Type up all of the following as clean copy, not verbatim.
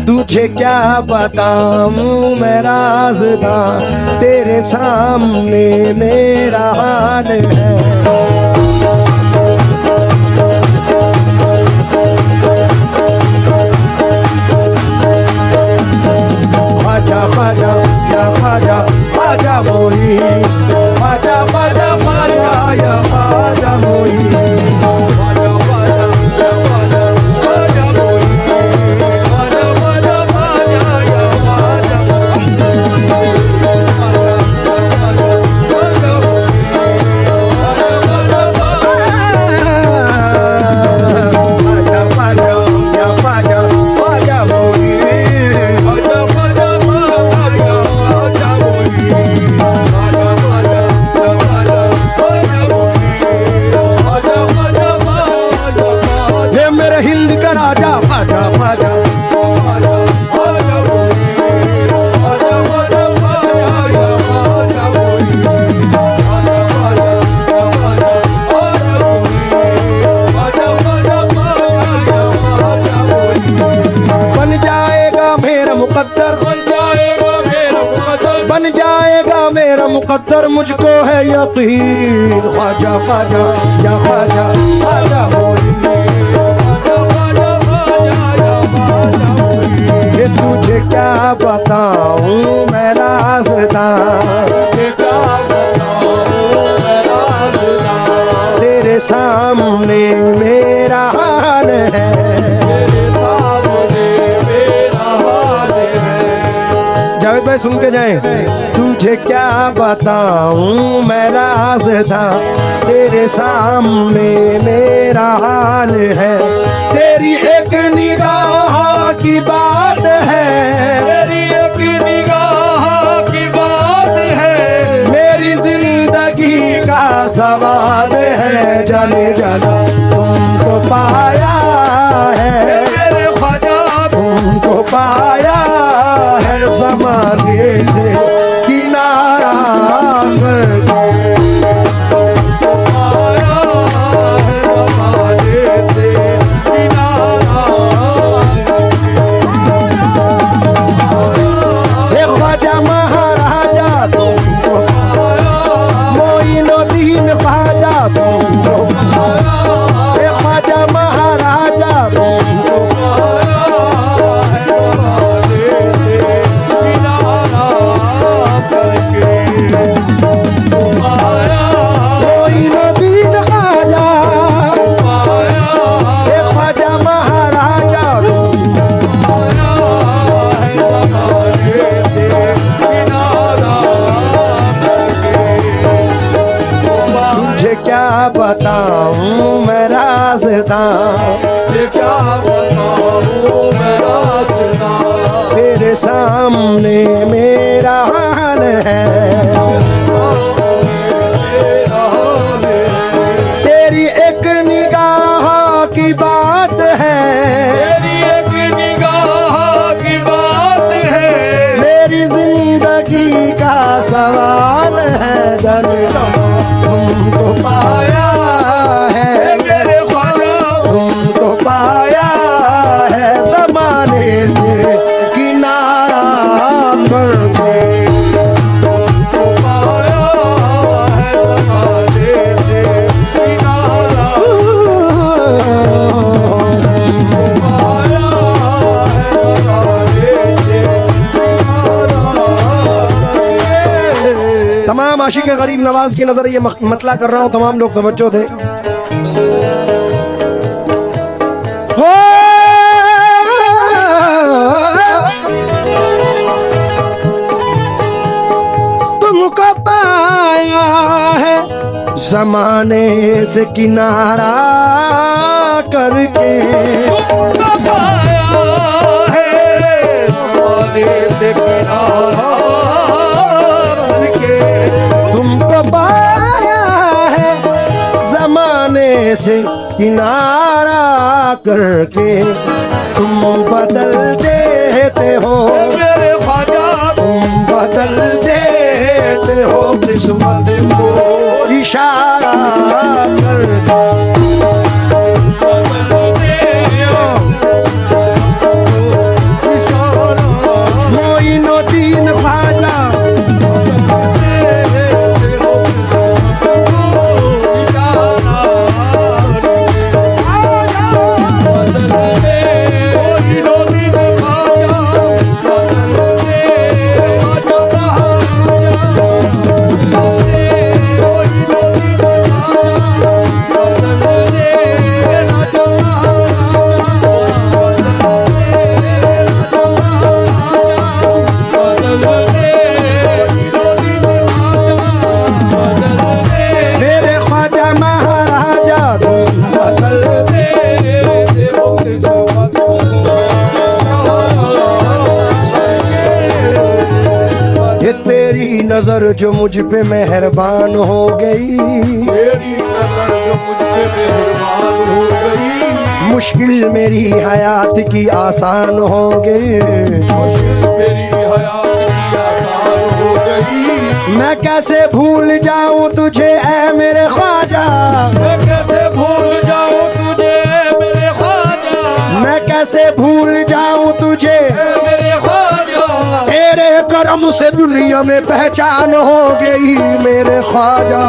तुझे क्या बताऊं मैं राज़दां, तेरे सामने मेरा हाल है। ख्वाजा ख्वाजा या ख्वाजा ख्वाजा मोई, ख्वाजा ख्वाजा ख्वाजा या ख्वाजा मोई, ख्वाजा ख्वाजा या ख्वाजा ख्वाजा मोई, ख्वाजा ख्वाजा ख्वाजा या ख्वाजा हिंद का राजा ख्वाजा ख्वाजा बन जाएगा मेरा मुकद्दर, बन जाएगा मेरा मुकद्दर, मुझको है यकीन। ख्वाजा ख्वाजा या ख्वाजा ख्वाजा तुझे क्या बताऊं मैं राज़दां, तेरे सामने मेरा हाल है। जावेद भाई सुन के जाएं। तुझे क्या बताऊं मैं राज़दां, तेरे सामने मेरा हाल है। तेरी एक निगाह की बात है, मेरी एक निगाह की बात है, मेरी जिंदगी का सवाल है। जाने जाना तुमको पाया है मेरे ख्वाजा, तुमको पाया है ज़माने से किनारा करके। बताऊं मैं राज़दां, क्या बताऊं मैं राज़दां, तेरे सामने मेरा हाल है। तेरी एक निगाह की बात है, तेरी एक निगाह की बात है, मेरी जिंदगी का सवाल है। तुमको पाया है मेरे ख्वाजा, तुमको पाया है ज़माने से किनारा करके। तुमको पाया है ज़माने से किनारा, तुमको पाया है ज़माने से किनारा। तमाम आशिक गरीब नवाज की नजर ये मतला कर रहा हूँ, तमाम लोग तवज्जो दें। तुमको पाया है ज़माने से किनारा करके, तुमको पाया है ज़माने से किनारा करके, तुमको पाया है ज़माने से किनारा करके। तुम बदल देते हो मेरे ख्वाजा, तुम बदल देते हो किस्मत को इशारा करके। नजर जो मुझ पे मेहरबान हो गई, तेरी नजर जो मुझ पे मेहरबान हो गई, मुश्किल मेरी हयात की आसान हो गई। मुश्किल मेरी हयात की आसान हो गई। मैं कैसे भूल जाऊं तुझे ऐ मेरे ख्वाजा, मैं कैसे भूल जाऊं तुझे मेरे ख्वाजा, मैं कैसे भूल जाऊं तुझे, मेरे ख्वाजा। तेरे करम से दुनिया में पहचान हो गई मेरे ख्वाजा।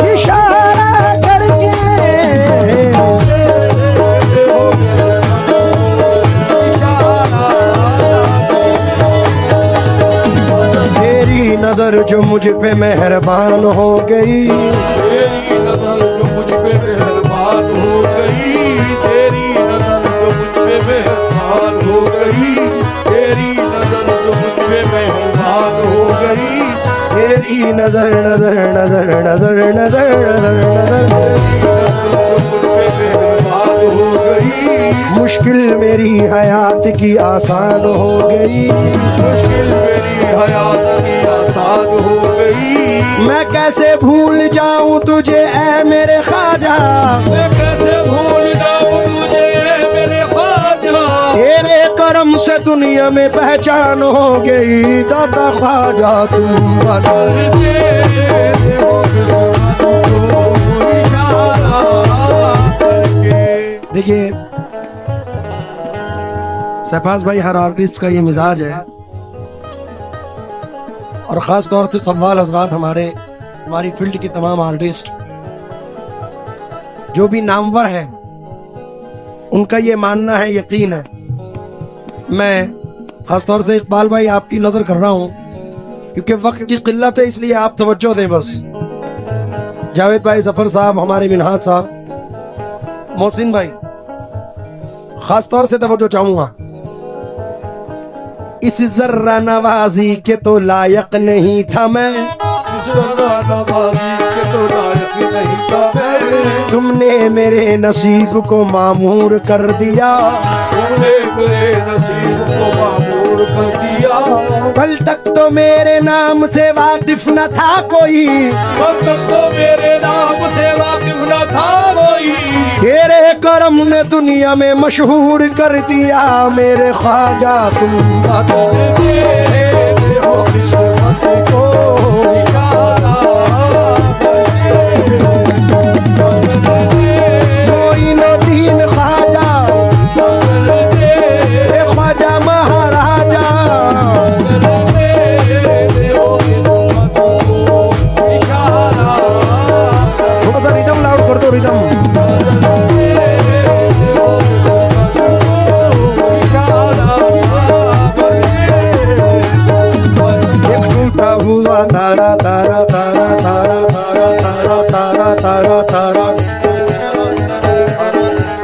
इशारा करके तेरी नजर जो मुझ पे मेहरबान हो गई, तेरी नजर जो मुझ पे मेहरबान हो गई, तेरी नजर जो मुझ पे मेहरबान हो गई, तेरी नजर जो मुझ पे मेहरबान हो गई, तेरी नजर नजर नजर नजर नजर नजर नजर जो मुझ पे मेहरबान हो गई, मुश्किल मेरी हयात की आसान हो गई। मुश्किल मेरी हयात की आसान हो गई। मैं कैसे भूल जाऊं तुझे ऐ मेरे ख्वाजा, मैं कैसे भूल जाऊं तुझे मेरे ख्वाजा, तेरे करम से दुनिया में पहचान हो गई दादा ख्वाजा तुम बता। देखिए सफाज भाई, हर आर्टिस्ट का ये मिजाज है, और ख़ास तौर से कव्वाल हजरात, हमारी फील्ड के तमाम आर्टिस्ट जो भी नामवर हैं, उनका ये मानना है, यकीन है। मैं ख़ास तौर से इकबाल भाई आपकी नज़र कर रहा हूँ, क्योंकि वक्त की किल्लत है, इसलिए आप तवज्जो दें बस। जावेद भाई, जफर साहब, हमारे मिनहाज साहब, मोहसिन भाई, ख़ास तौर से तवज्जो चाहूँगा। इस जर्रा नवाजी के तो लायक नहीं था मैं, जर्रा नवाजी के तो लायक नहीं था मैं, तुमने मेरे नसीब को मामूर कर दिया, तुमने मेरे नसीब को मामूर कर दिया। कल तक तो मेरे नाम से वाकिफ न था कोई, कल तक तो मेरे नाम से वाकिफ न था कोई, तेरे करम ने दुनिया में मशहूर कर दिया मेरे ख्वाजा तुम बता। हो किस्मत को इशारा मोइनुद्दीन ख्वाजा, ए ख्वाजा महाराजा, थोड़ा सा रिदम लाउड कर दो, रिदम। हुआ तारा तारा तारा तारा तारा तारा तारा तारा,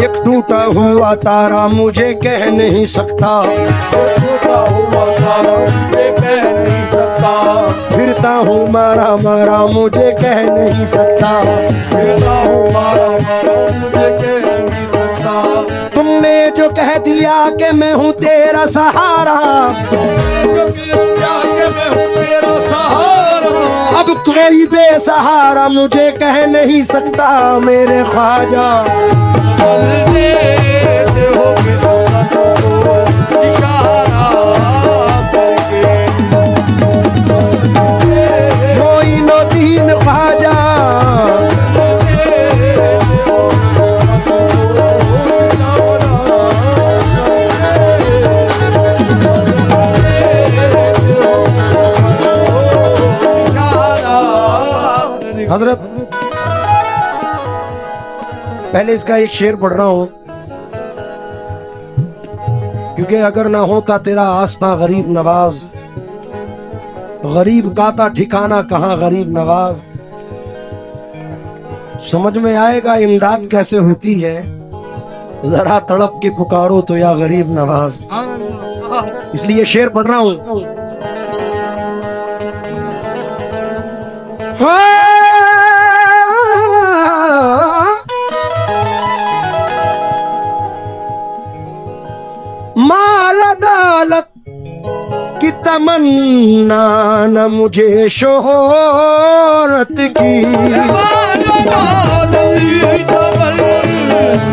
एक टूटा हुआ तारा मुझे कह नहीं सकता, टूटा हुआ तारा मुझे कह नहीं सकता, फिरता हूँ मारा मारा मुझे कह नहीं सकता, फिरता हूँ मारा मारा मुझे कह नहीं सकता। तुमने जो कह दिया कि मैं हूँ तेरा सहारा, मैं हूँ तेरा सहारा, अब कोई बेसहारा मुझे कह नहीं सकता मेरे ख्वाजा। हो किस्मत को इशारा करके, मोइनुद्दीन ख्वाजा, हजरत पहले इसका एक शेर पढ़ रहा हूं, क्योंकि अगर ना होता तेरा आस्था गरीब नवाज, गरीब का था ठिकाना कहां गरीब नवाज, समझ में आएगा इमदाद कैसे होती है, जरा तड़प के पुकारो तो या गरीब नवाज। इसलिए शेर पढ़ रहा हूं। माल अदालत की तमन्ना न मुझे शोहरत की,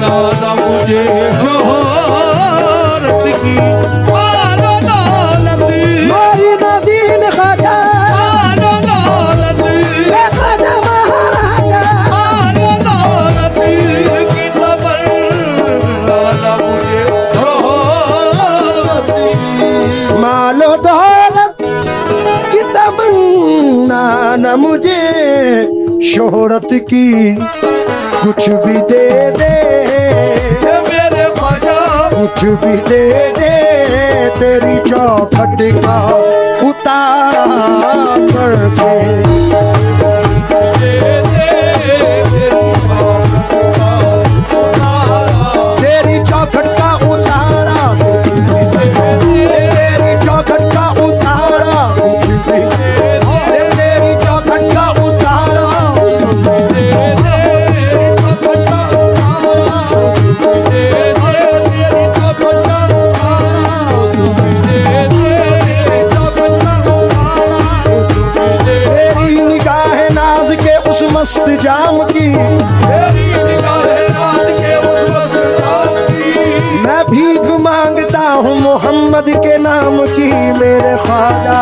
नाना मुझे शोहरत की, मालो दौलत, मारी नदीन खाजा मालो दौलत, खाजा महाराजा, मालो दौलत की तमन्ना नाना मुझे शोहरत की। मालो दौलत की तमन्ना न मुझे शोहरत की, कुछ भी दे दे मेरे ख्वाजा, कुछ भी दे दे तेरी चौखट का उतारा करके, तेरी चौखट का उतारा, तेरी चौखट का उतारा, तेरी चौखट का उतारा, तेरी निगाह नाज के उस मस्त जाम की, मैं भीख मांगता हूँ मोहम्मद के नाम की मेरे ख्वाजा।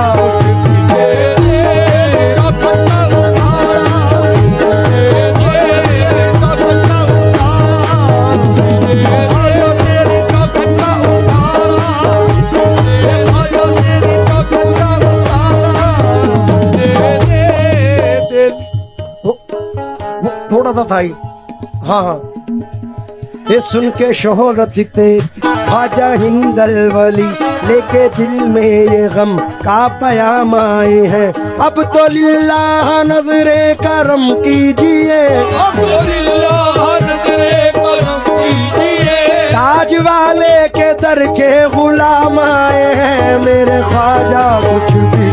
थोड़ा सा था ही, हाँ हाँ। ये सुन के शोहरत दिखते ख्वाजा हिंदल वली, लेके दिल में ये गम का पयाम आए हैं, अब तो लिल्लाह नजरे करम कीजिए, ताज वाले के दर के गुलाम आए हैं मेरे ख्वाजा, कुछ भी